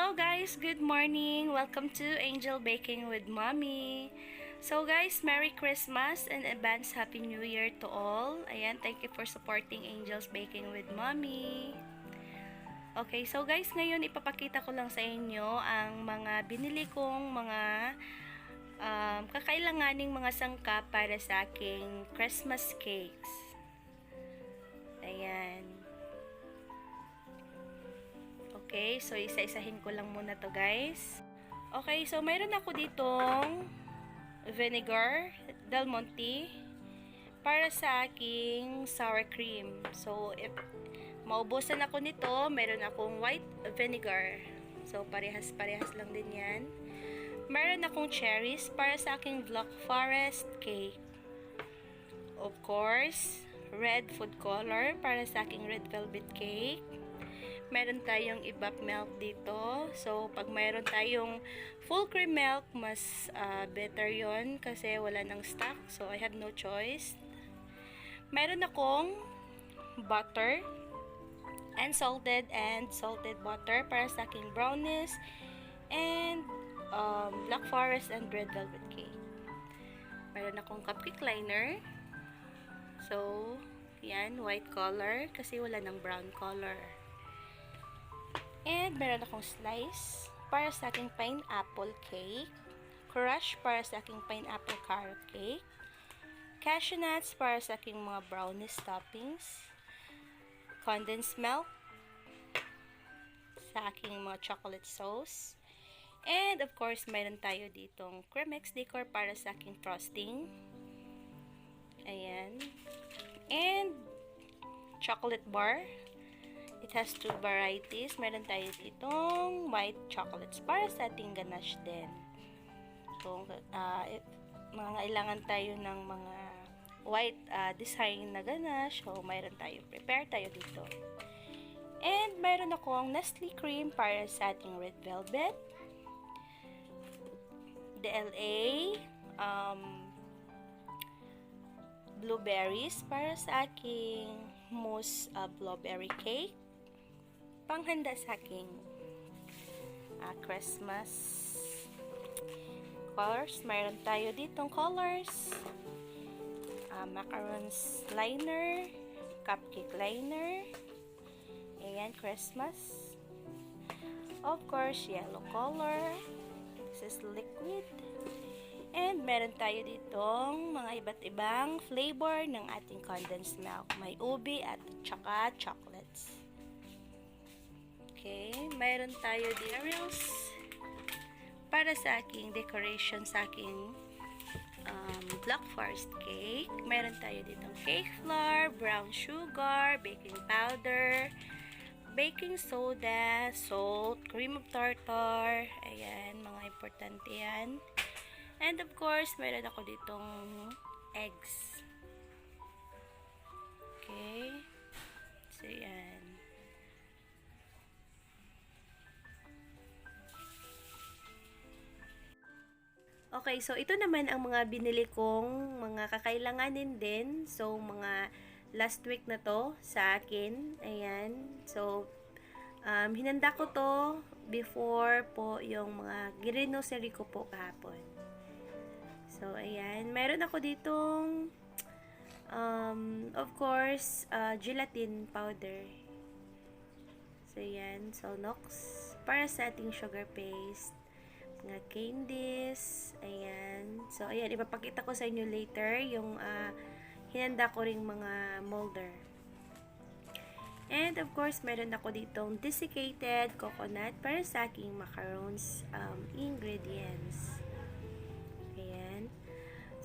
Hello guys, good morning. Welcome to Angel Baking with Mommy. So guys, Merry Christmas and advance Happy New Year to all. Ayan, thank you for supporting Angel's Baking with Mommy. Okay, so guys, ngayon ipapakita ko lang sa inyo ang mga binili kong mga kakailanganing mga sangkap para sa aking Christmas cakes. Ayan. Okay, so isa-isahin ko lang muna to guys. Okay, so mayroon ako ditong vinegar Del Monte para sa aking sour cream. So, if maubusan ako nito, mayroon akong white vinegar. So, parehas-parehas lang din yan. Mayroon akong cherries para sa aking Black Forest cake. Of course, red food color para sa aking red velvet cake. Meron tayong evap milk dito. So, pag mayroon tayong full cream milk, mas better yon kasi wala nang stock. So, I have no choice. Meron akong butter, unsalted and salted butter para sa aking brownies and Black Forest and red velvet cake. Meron akong cupcake liner. So, yan, white color kasi wala nang brown color. And meron akong slice para sa aking pineapple cake, crush para sa aking pineapple carrot cake, cashew nuts para sa aking mga brownies toppings, condensed milk sa aking mga chocolate sauce, and of course, meron tayo ditong creamcheese decor para sa aking frosting. Ayan. And chocolate bar. It has two varieties. Meron tayo ditong white chocolates para sa ating ganache din. So, mga ilangan tayo ng mga white design na ganache. So, mayroon tayo. Prepare tayo dito. And, mayroon akong Nestle cream para sa ating red velvet. DLA. Blueberries para sa aking mousse blueberry cake. Panghanda sa aking Christmas colors. Mayroon tayo ditong colors. Macarons liner, cupcake liner. Ayan, Christmas. Of course, yellow color. This is liquid. And meron tayo ditong mga iba't ibang flavor ng ating condensed milk. May ube at tsaka chocolates. Okay, mayroon tayo cereals para sa aking decoration sa aking Black Forest cake. Mayroon tayo ditong cake flour, brown sugar, baking powder, baking soda, salt, cream of tartar. Ayan, mga importante yan. And of course, mayroon ako ditong eggs. Okay. So, yan. Okay, so ito naman ang mga binili kong mga kakailanganin din. So, mga last week na to sa akin. Ayan. So, hinanda ko to before po yung mga ginocery ko po kahapon. So, ayan. Meron ako ditong, of course, gelatin powder. So, ayan. So, Nox. Para sa ating sugar paste. Mga candies. Ayan. So, ayan. Ipapakita ko sa inyo later yung hinanda ko ring mga molder. And, of course, meron ako ditong desiccated coconut para sa aking macarons ingredients. Ayan.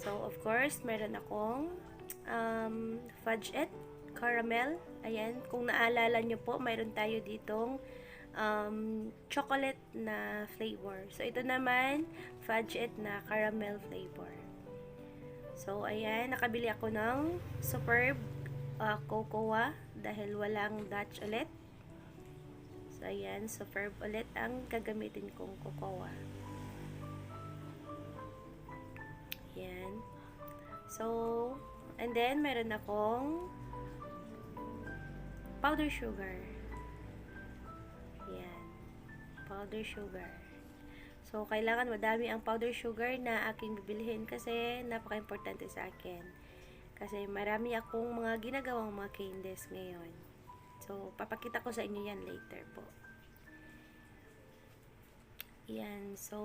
So, of course, meron akong fudge caramel. Ayan. Kung naalala nyo po, meron tayo ditong chocolate na flavor. So, ito naman, fudge na caramel flavor. So, ayan. Nakabili ako ng superb cocoa dahil walang Dutch ulit. So, ayan. Superb ulit ang gagamitin kong cocoa. Ayan. So, and then, meron akong powder sugar. Ayan. powder sugar. So, kailangan madami ang powder sugar na aking bibilhin kasi napaka-importante sa akin. Kasi marami akong mga ginagawang mga candies ngayon. So, papakita ko sa inyo yan later po. Yan. So,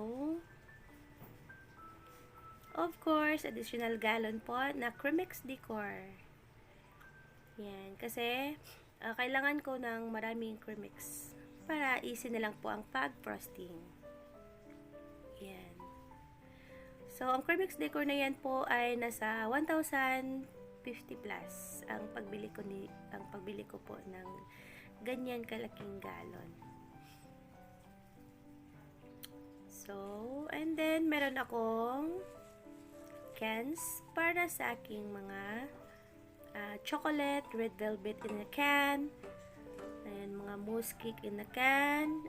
of course, additional gallon po na Creamcheese decor. Yan. Kasi, kailangan ko ng maraming Creamcheese para easy na lang po ang pag-frosting. Yan. So, ang Creamcheese decor na yan po ay nasa 1,050 plus ang pagbili ko po ng ganyan kalaking galon. So, and then meron akong cans para sa aking mga chocolate, red velvet in a can, ayan, mga mousse cake in a can,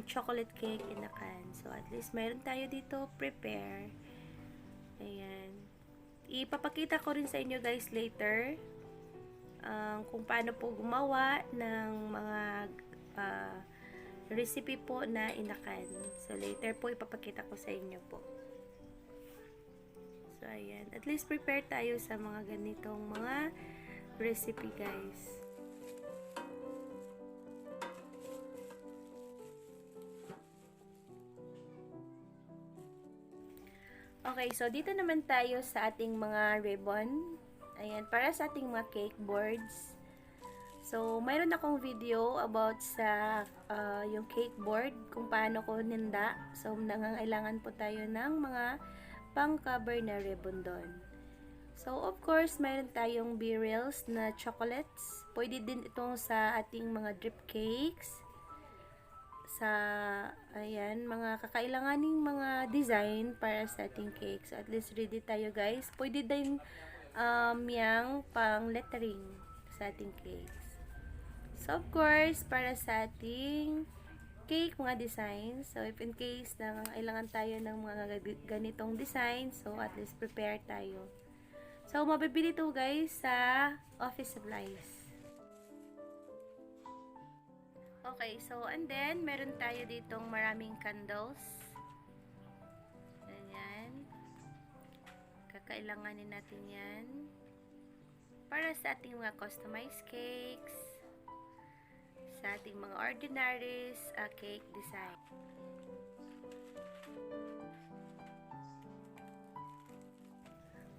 chocolate cake in a can. So, at least meron tayo dito prepare. Ayan. Ipapakita ko rin sa inyo guys later kung paano po gumawa ng mga recipe po na inakan. So, later po ipapakita ko sa inyo po. So, ayan. At least prepare tayo sa mga ganitong mga recipe, guys. Okay, so dito naman tayo sa ating mga ribbon. Ayan, para sa ating mga cake boards. So, mayroon akong video about sa yung cake board, kung paano ko ninda. So, nangangailangan po tayo ng mga pang-cover na ribbon doon. So, of course, mayroon tayong B-rails na chocolates. Pwede din itong sa ating mga drip cakes. Sa, ayan, mga kakailanganing mga design para sa ating cakes. So, at least ready tayo guys. Pwede din yung pang lettering sa ating cakes. So, of course, para sa ating cake, mga design. So, if in case na kailangan tayo ng mga ganitong design, so at least prepare tayo. So, mabibili ito guys sa office supplies. Okay, so and then, meron tayo ditong maraming candles. Ayan. Kakailanganin natin yan. Para sa ating mga customized cakes. Sa ating mga ordinaries cake design.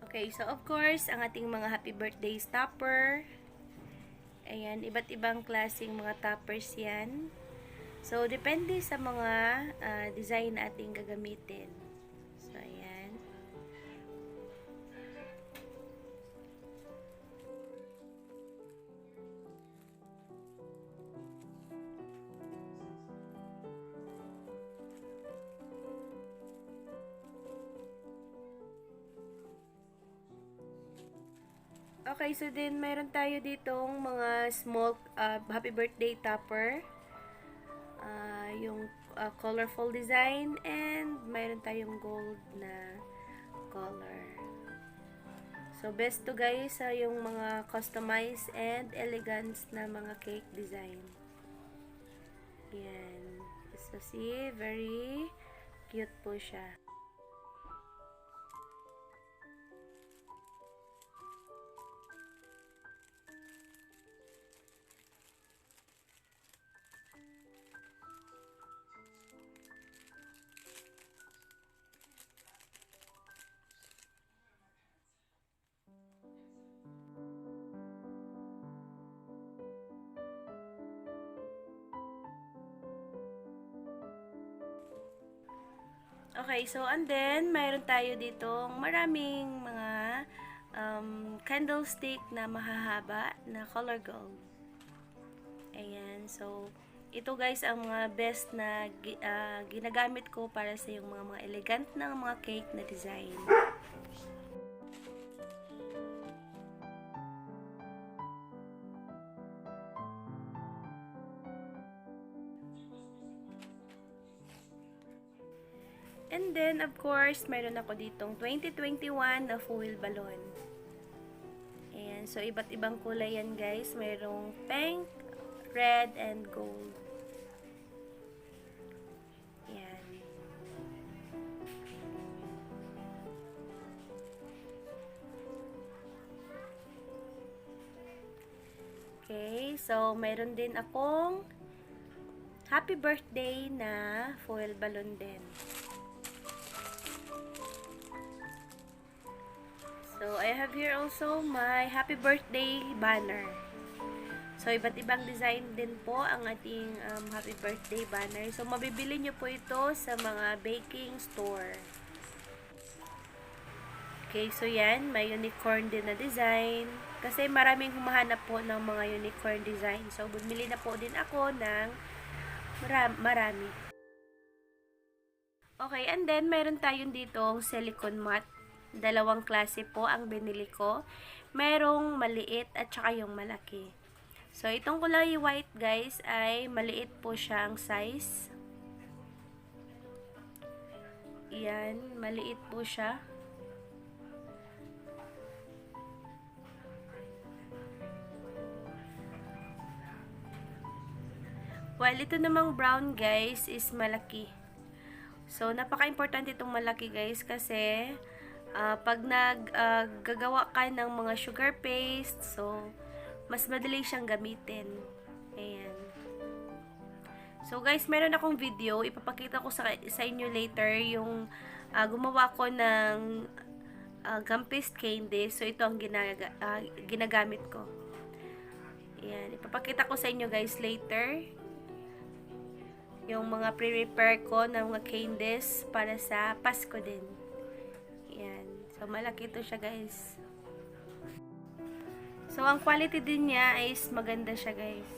Okay, so of course, ang ating mga happy birthday topper. Ayan, iba't ibang klaseng mga toppers yan. So, depende sa mga design na ating gagamitin. So, ayan. Okay, so then mayroon tayo ditong mga small happy birthday topper. Yung colorful design and mayroon tayong gold na color. So, best to guys yung mga customized and elegant na mga cake design. Yan. So, see, very cute po siya. Okay, so and then, mayroon tayo ditong maraming mga candlestick na mahahaba na color gold. Ayan, so ito guys ang mga best na ginagamit ko para sa yung mga elegant na mga cake na design. And then, of course, mayroon ako ditong 2021 na foil balloon. Ayan, so iba't ibang kulay yan guys. Mayroong pink, red, and gold. Okay, so mayroon din akong happy birthday na foil balloon din. So, I have here also my happy birthday banner. So, iba't ibang design din po ang ating happy birthday banner. So, mabibili nyo po ito sa mga baking store. Okay, so yan, may unicorn din na design. Kasi maraming humahanap po ng mga unicorn design. So, bumili na po din ako ng marami. Okay, and then, meron tayong ditong silicone mat. Dalawang klase po ang binili ko. Merong maliit at saka yung malaki. So, itong kulay white, guys, ay maliit po siya ang size. Yan, maliit po siya. While ito namang brown, guys, is malaki. So, napaka-importante itong malaki, guys, kasi pag naggagawa ka ng mga sugar paste, so, mas madali siyang gamitin. Ayan. So, guys, meron akong video. Ipapakita ko sa inyo later yung gumawa ko ng gum paste candy. So, ito ang ginagamit ko. Ayan. Ipapakita ko sa inyo, guys, later yung mga pre-prepare ko ng mga candies para sa Pasko din. Yan. So, malaki to siya, guys. So, ang quality din niya is maganda siya, guys.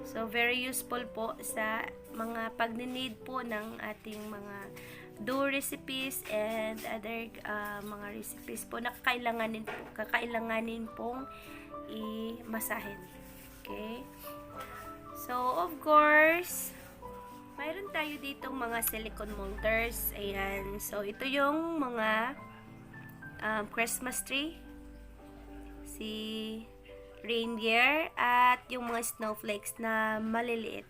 So, very useful po sa mga pag-need po ng ating mga dough recipes and other mga recipes po na kakailanganin pong i-masahin. Okay? So, of course, mayroon tayo ditong mga silicone molders. Ayan. So, ito yung mga Christmas tree. Si reindeer at yung mga snowflakes na maliliit.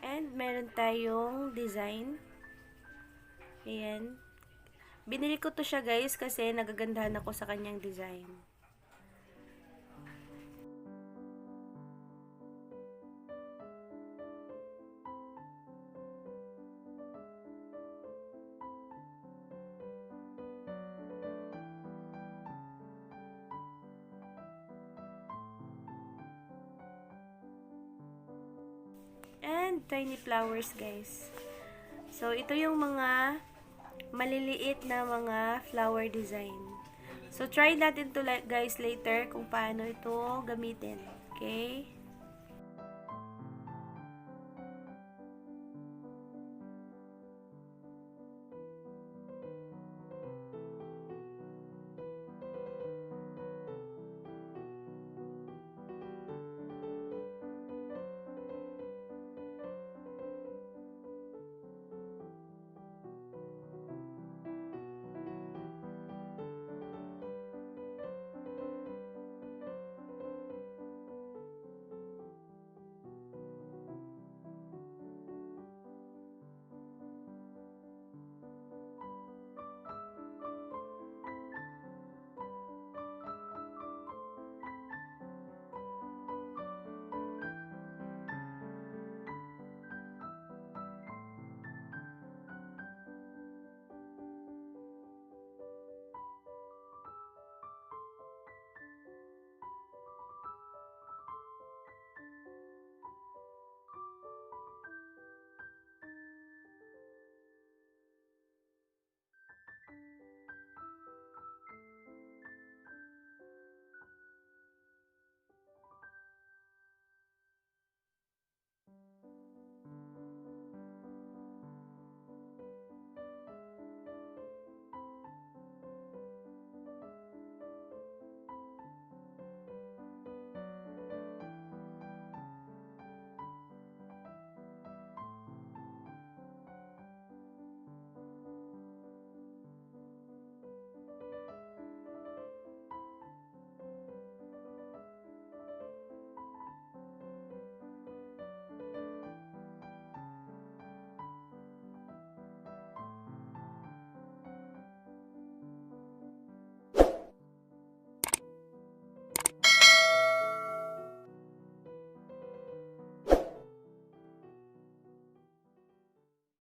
And meron tayong design. Ayan. Binili ko to siya, guys, kasi nagagandahan ako sa kanyang design. And tiny flowers, guys. So, ito yung mga maliliit na mga flower design. So, try natin to, guys, later kung paano ito gamitin. Okay?